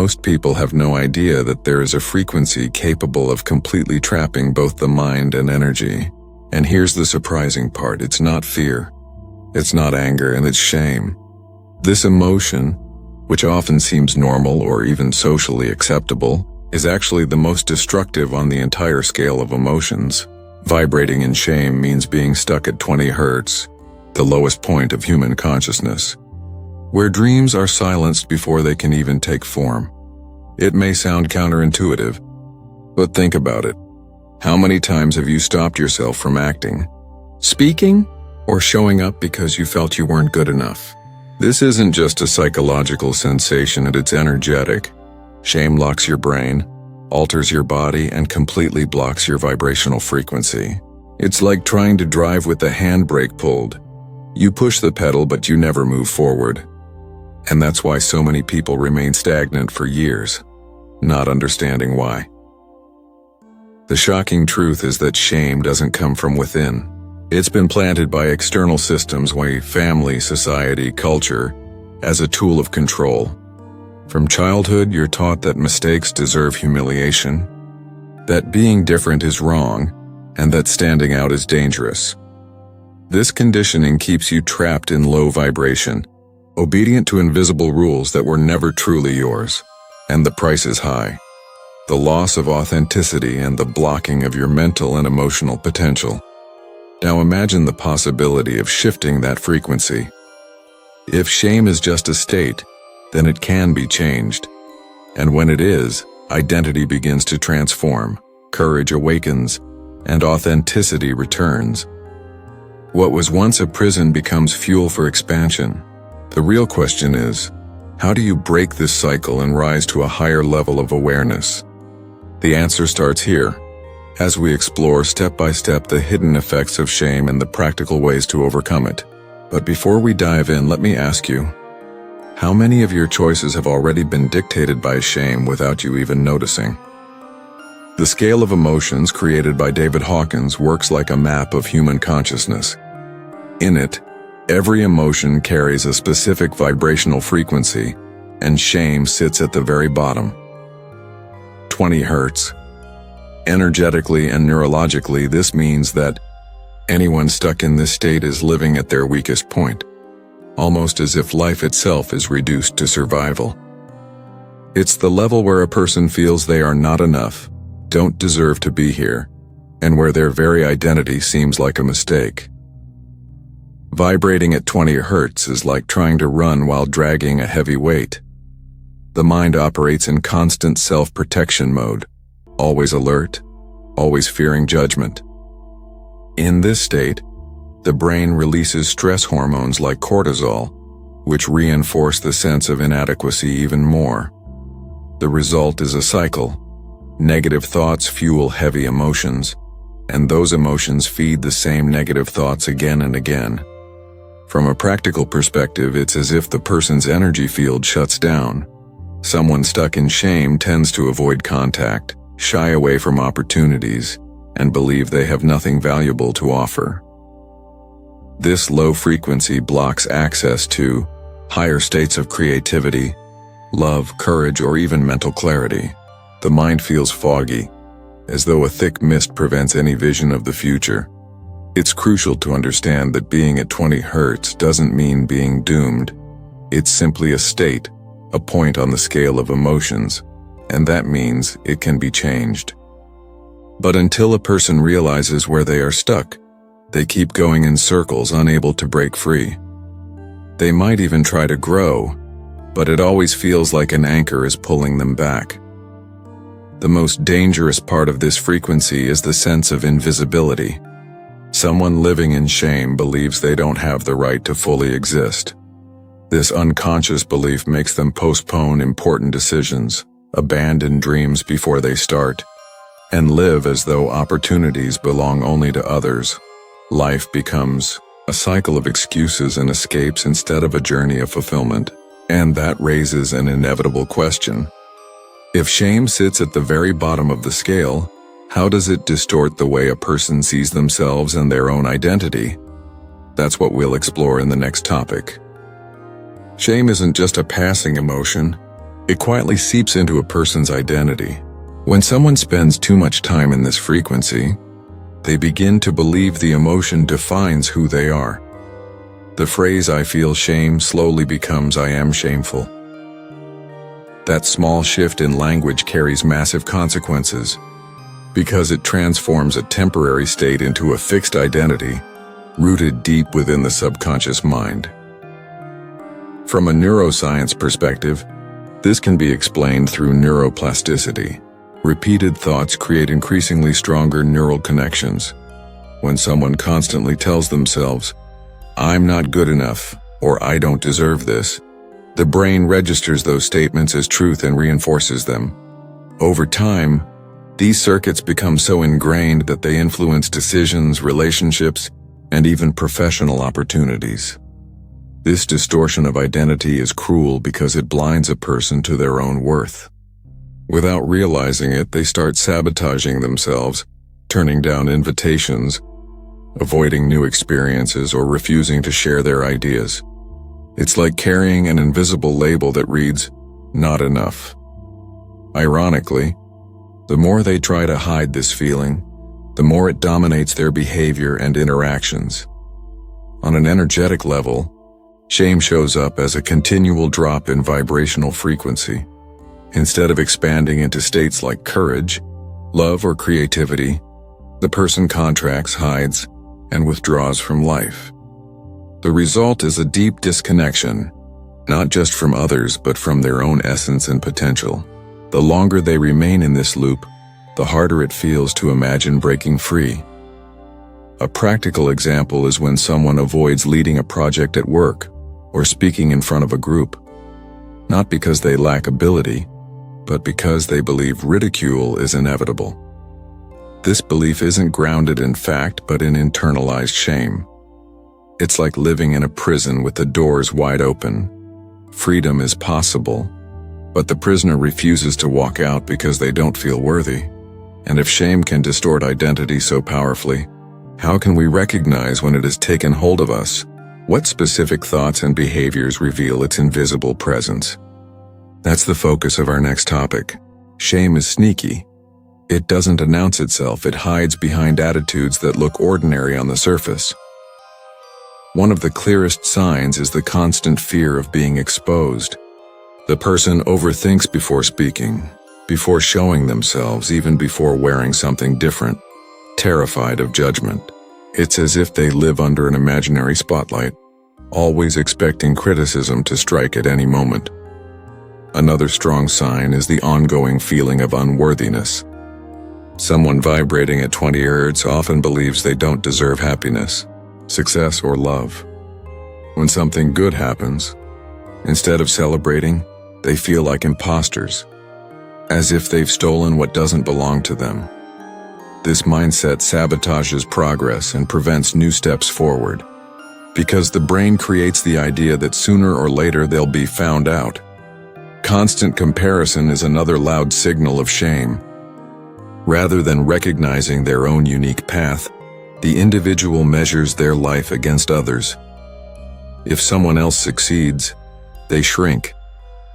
most people have no idea that there is a frequency capable of completely trapping both the mind and energy. And here's the surprising part: it's not fear, it's not anger, and it's shame. This emotion, which often seems normal or even socially acceptable, is actually the most destructive on the entire scale of emotions. Vibrating in shame means being stuck at 20 hertz, the lowest point of human consciousness, where dreams are silenced before they can even take form. It may sound counterintuitive, but think about it. How many times have you stopped yourself from acting, speaking, or showing up because you felt you weren't good enough? This isn't just a psychological sensation, it's energetic. Shame locks your brain, alters your body, and completely blocks your vibrational frequency. It's like trying to drive with the handbrake pulled. You push the pedal, but you never move forward. And that's why so many people remain stagnant for years, not understanding why. The shocking truth is that shame doesn't come from within. It's been planted by external systems like family, society, culture, as a tool of control. From childhood, you're taught that mistakes deserve humiliation, that being different is wrong, and that standing out is dangerous. This conditioning keeps you trapped in low vibration, obedient to invisible rules that were never truly yours. And the price is high: the loss of authenticity and the blocking of your mental and emotional potential. Now imagine the possibility of shifting that frequency. If shame is just a state, then it can be changed. And when it is, identity begins to transform, courage awakens, and authenticity returns. What was once a prison becomes fuel for expansion. The real question is, how do you break this cycle and rise to a higher level of awareness? The answer starts here, as we explore step by step the hidden effects of shame and the practical ways to overcome it. But before we dive in, let me ask you, how many of your choices have already been dictated by shame without you even noticing? The scale of emotions created by David Hawkins works like a map of human consciousness. In it, every emotion carries a specific vibrational frequency, and shame sits at the very bottom. 20 hertz. Energetically and neurologically, this means that anyone stuck in this state is living at their weakest point, almost as if life itself is reduced to survival. It's the level where a person feels they are not enough, don't deserve to be here, and where their very identity seems like a mistake. Vibrating at 20 hertz is like trying to run while dragging a heavy weight. The mind operates in constant self-protection mode, always alert, always fearing judgment. In this state, the brain releases stress hormones like cortisol, which reinforce the sense of inadequacy even more. The result is a cycle. Negative thoughts fuel heavy emotions, and those emotions feed the same negative thoughts again and again. From a practical perspective, it's as if the person's energy field shuts down. Someone stuck in shame tends to avoid contact, shy away from opportunities, and believe they have nothing valuable to offer. This low frequency blocks access to higher states of creativity, love, courage, or even mental clarity. The mind feels foggy, as though a thick mist prevents any vision of the future. It's crucial to understand that being at 20 hertz doesn't mean being doomed. It's simply a state, a point on the scale of emotions, and that means it can be changed. But until a person realizes where they are stuck, they keep going in circles, unable to break free. They might even try to grow, but it always feels like an anchor is pulling them back. The most dangerous part of this frequency is the sense of invisibility. Someone living in shame believes they don't have the right to fully exist. This unconscious belief makes them postpone important decisions, abandon dreams before they start, and live as though opportunities belong only to others. Life becomes a cycle of excuses and escapes instead of a journey of fulfillment. And that raises an inevitable question. If shame sits at the very bottom of the scale, how does it distort the way a person sees themselves and their own identity? That's what we'll explore in the next topic. Shame isn't just a passing emotion, It quietly seeps into a person's identity. When someone spends too much time in this frequency, they begin to believe the emotion defines who they are. The phrase "I feel shame" slowly becomes "I am shameful." That small shift in language carries massive consequences, because it transforms a temporary state into a fixed identity, rooted deep within the subconscious mind. From a neuroscience perspective, this can be explained through neuroplasticity. Repeated thoughts create increasingly stronger neural connections. When someone constantly tells themselves, "I'm not good enough," or "I don't deserve this," the brain registers those statements as truth and reinforces them. Over time, these circuits become so ingrained that they influence decisions, relationships, and even professional opportunities. This distortion of identity is cruel because it blinds a person to their own worth. Without realizing it, they start sabotaging themselves, turning down invitations, avoiding new experiences, or refusing to share their ideas. It's like carrying an invisible label that reads, "Not enough." Ironically, the more they try to hide this feeling, the more it dominates their behavior and interactions. On an energetic level, shame shows up as a continual drop in vibrational frequency. Instead of expanding into states like courage, love, or creativity, the person contracts, hides, and withdraws from life. The result is a deep disconnection, not just from others but from their own essence and potential. The longer they remain in this loop, the harder it feels to imagine breaking free. A practical example is when someone avoids leading a project at work or speaking in front of a group, not because they lack ability, but because they believe ridicule is inevitable. This belief isn't grounded in fact but in internalized shame. It's like living in a prison with the doors wide open. Freedom is possible, but the prisoner refuses to walk out because they don't feel worthy. And if shame can distort identity so powerfully, how can we recognize when it has taken hold of us? What specific thoughts and behaviors reveal its invisible presence? That's the focus of our next topic. Shame is sneaky. It doesn't announce itself, it hides behind attitudes that look ordinary on the surface. One of the clearest signs is the constant fear of being exposed. The person overthinks before speaking, before showing themselves, even before wearing something different, terrified of judgment. It's as if they live under an imaginary spotlight, always expecting criticism to strike at any moment. Another strong sign is the ongoing feeling of unworthiness. Someone vibrating at 20 Hz often believes they don't deserve happiness, success, or love. When something good happens, instead of celebrating, they feel like imposters, as if they've stolen what doesn't belong to them. This mindset sabotages progress and prevents new steps forward, because the brain creates the idea that sooner or later they'll be found out. Constant comparison is another loud signal of shame. Rather than recognizing their own unique path, the individual measures their life against others. If someone else succeeds, they shrink.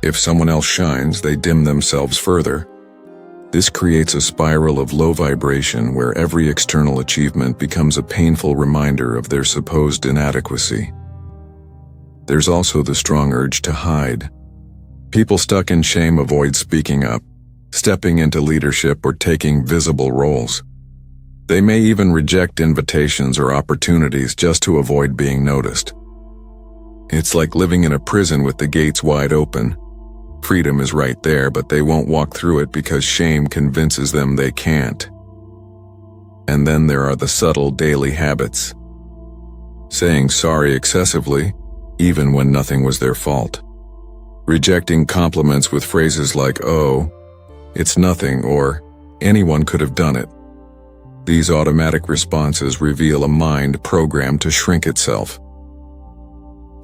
If someone else shines, they dim themselves further. This creates a spiral of low vibration where every external achievement becomes a painful reminder of their supposed inadequacy. There's also the strong urge to hide. People stuck in shame avoid speaking up, stepping into leadership, or taking visible roles. They may even reject invitations or opportunities just to avoid being noticed. It's like living in a prison with the gates wide open. Freedom is right there, but they won't walk through it because shame convinces them they can't. And then there are the subtle daily habits. Saying sorry excessively, even when nothing was their fault. Rejecting compliments with phrases like, "Oh, it's nothing," or "anyone could have done it." These automatic responses reveal a mind programmed to shrink itself.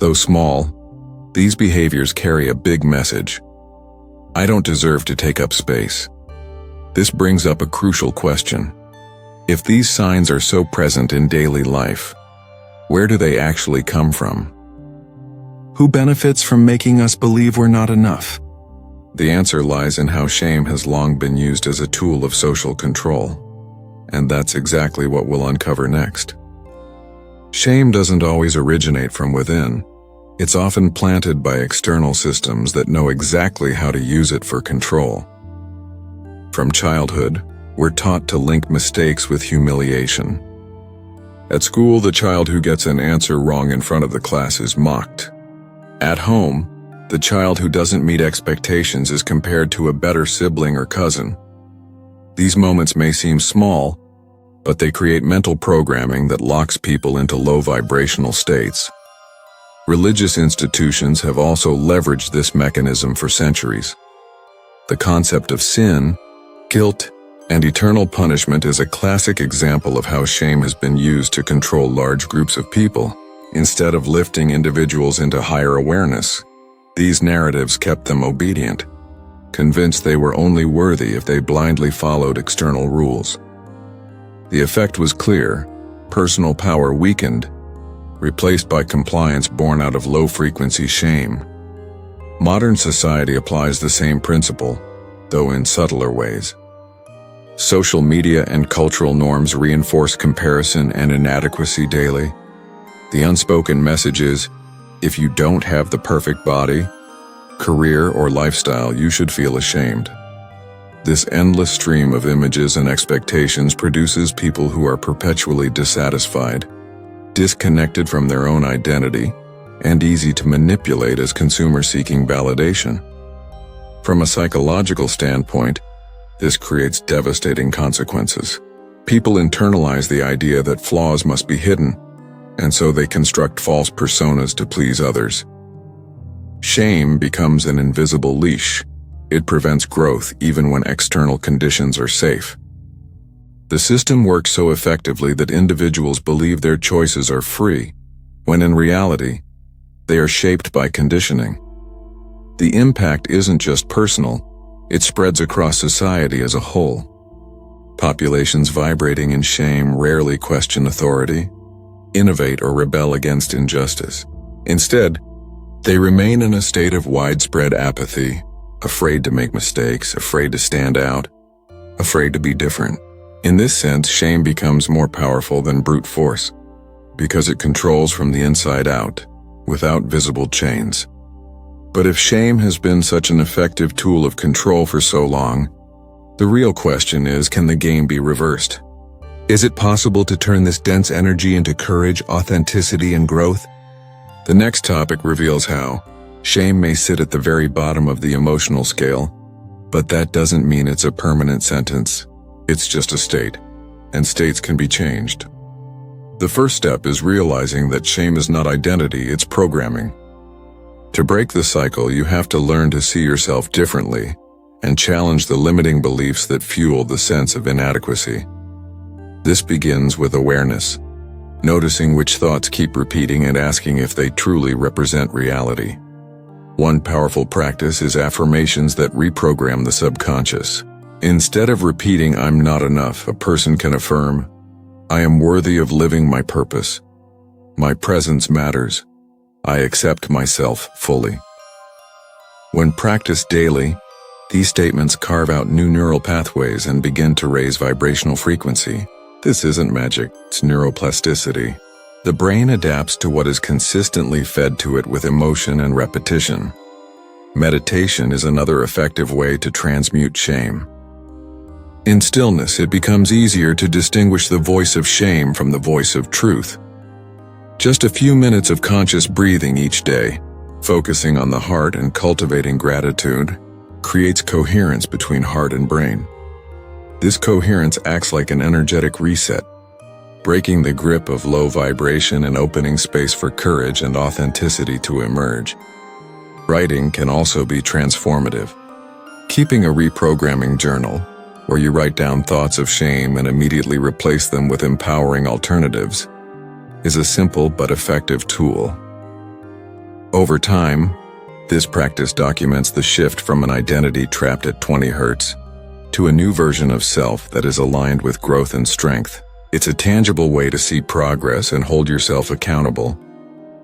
Though small, these behaviors carry a big message. I don't deserve to take up space. This brings up a crucial question. If these signs are so present in daily life, where do they actually come from? Who benefits from making us believe we're not enough? The answer lies in how shame has long been used as a tool of social control. And that's exactly what we'll uncover next. Shame doesn't always originate from within. It's often planted by external systems that know exactly how to use it for control. From childhood, we're taught to link mistakes with humiliation. At school, the child who gets an answer wrong in front of the class is mocked. At home, the child who doesn't meet expectations is compared to a better sibling or cousin. These moments may seem small, but they create mental programming that locks people into low vibrational states. Religious institutions have also leveraged this mechanism for centuries. The concept of sin, guilt, and eternal punishment is a classic example of how shame has been used to control large groups of people. Instead of lifting individuals into higher awareness, these narratives kept them obedient, convinced they were only worthy if they blindly followed external rules. The effect was clear: personal power weakened, replaced by compliance born out of low-frequency shame. Modern society applies the same principle, though in subtler ways. Social media and cultural norms reinforce comparison and inadequacy daily. The unspoken message is, if you don't have the perfect body, career, or lifestyle, you should feel ashamed. This endless stream of images and expectations produces people who are perpetually dissatisfied, disconnected from their own identity, and easy to manipulate as consumers seeking validation. From a psychological standpoint, this creates devastating consequences. People internalize the idea that flaws must be hidden, and so they construct false personas to please others. Shame becomes an invisible leash. It prevents growth even when external conditions are safe. The system works so effectively that individuals believe their choices are free, when in reality, they are shaped by conditioning. The impact isn't just personal, it spreads across society as a whole. Populations vibrating in shame rarely question authority, innovate, or rebel against injustice. Instead, they remain in a state of widespread apathy, afraid to make mistakes, afraid to stand out, afraid to be different. In this sense, shame becomes more powerful than brute force, because it controls from the inside out, without visible chains. But if shame has been such an effective tool of control for so long, the real question is, can the game be reversed? Is it possible to turn this dense energy into courage, authenticity, and growth? The next topic reveals how. Shame may sit at the very bottom of the emotional scale, but that doesn't mean it's a permanent sentence. It's just a state, and states can be changed. The first step is realizing that shame is not identity, it's programming. To break the cycle, you have to learn to see yourself differently and challenge the limiting beliefs that fuel the sense of inadequacy. This begins with awareness, noticing which thoughts keep repeating and asking if they truly represent reality. One powerful practice is affirmations that reprogram the subconscious. Instead of repeating, "I'm not enough," a person can affirm, "I am worthy of living my purpose. My presence matters. I accept myself fully." When practiced daily, these statements carve out new neural pathways and begin to raise vibrational frequency. This isn't magic, it's neuroplasticity. The brain adapts to what is consistently fed to it with emotion and repetition. Meditation is another effective way to transmute shame. In stillness, it becomes easier to distinguish the voice of shame from the voice of truth. Just a few minutes of conscious breathing each day, focusing on the heart and cultivating gratitude, creates coherence between heart and brain. This coherence acts like an energetic reset, breaking the grip of low vibration and opening space for courage and authenticity to emerge. Writing can also be transformative. Keeping a reprogramming journal, where you write down thoughts of shame and immediately replace them with empowering alternatives, is a simple but effective tool. Over time, this practice documents the shift from an identity trapped at 20 Hz to a new version of self that is aligned with growth and strength. It's a tangible way to see progress and hold yourself accountable.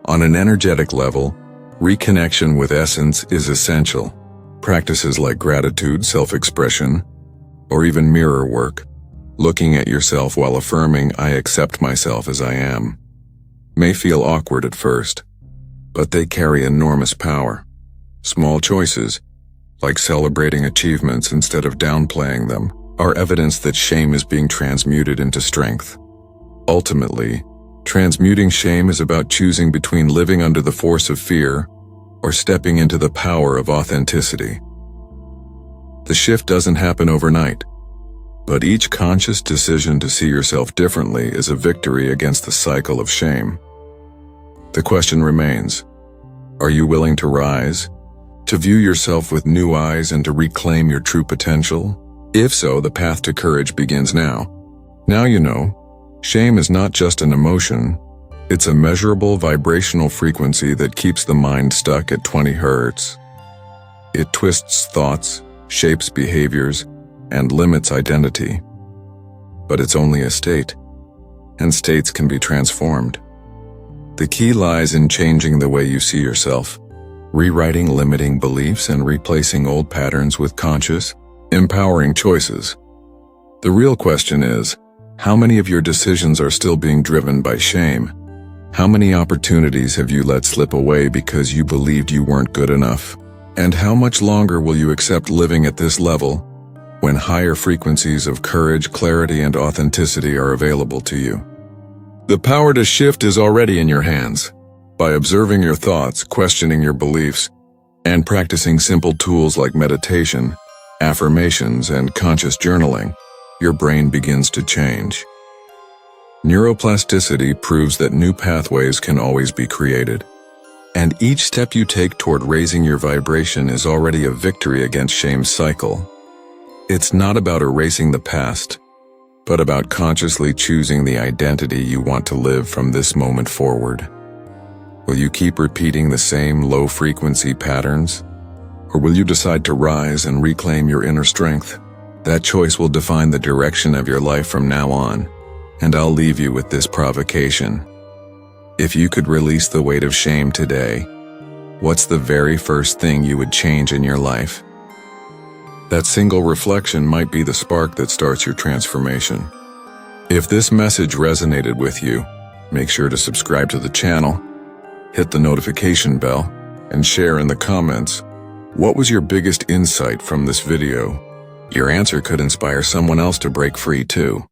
On an energetic level, reconnection with essence is essential. Practices like gratitude, self-expression, or even mirror work, looking at yourself while affirming, "I accept myself as I am," may feel awkward at first, but they carry enormous power. Small choices, like celebrating achievements instead of downplaying them, are evidence that shame is being transmuted into strength. Ultimately, transmuting shame is about choosing between living under the force of fear or stepping into the power of authenticity. The shift doesn't happen overnight, but each conscious decision to see yourself differently is a victory against the cycle of shame. The question remains, are you willing to rise, to view yourself with new eyes and to reclaim your true potential? If so, the path to courage begins now. Now you know, shame is not just an emotion, it's a measurable vibrational frequency that keeps the mind stuck at 20 Hz. It twists thoughts, shapes behaviors, and limits identity. But it's only a state, and states can be transformed. The key lies in changing the way you see yourself, rewriting limiting beliefs and replacing old patterns with conscious, empowering choices. The real question is, how many of your decisions are still being driven by shame? How many opportunities have you let slip away because you believed you weren't good enough? And how much longer will you accept living at this level when higher frequencies of courage, clarity, and authenticity are available to you? The power to shift is already in your hands. By observing your thoughts, questioning your beliefs, and practicing simple tools like meditation, affirmations, and conscious journaling, your brain begins to change. Neuroplasticity proves that new pathways can always be created, and each step you take toward raising your vibration is already a victory against shame's cycle. It's not about erasing the past, but about consciously choosing the identity you want to live from this moment forward. Will you keep repeating the same low-frequency patterns, or will you decide to rise and reclaim your inner strength? That choice will define the direction of your life from now on, and I'll leave you with this provocation. If you could release the weight of shame today, what's the very first thing you would change in your life? That single reflection might be the spark that starts your transformation. If this message resonated with you, make sure to subscribe to the channel, hit the notification bell, and share in the comments. What was your biggest insight from this video? Your answer could inspire someone else to break free too.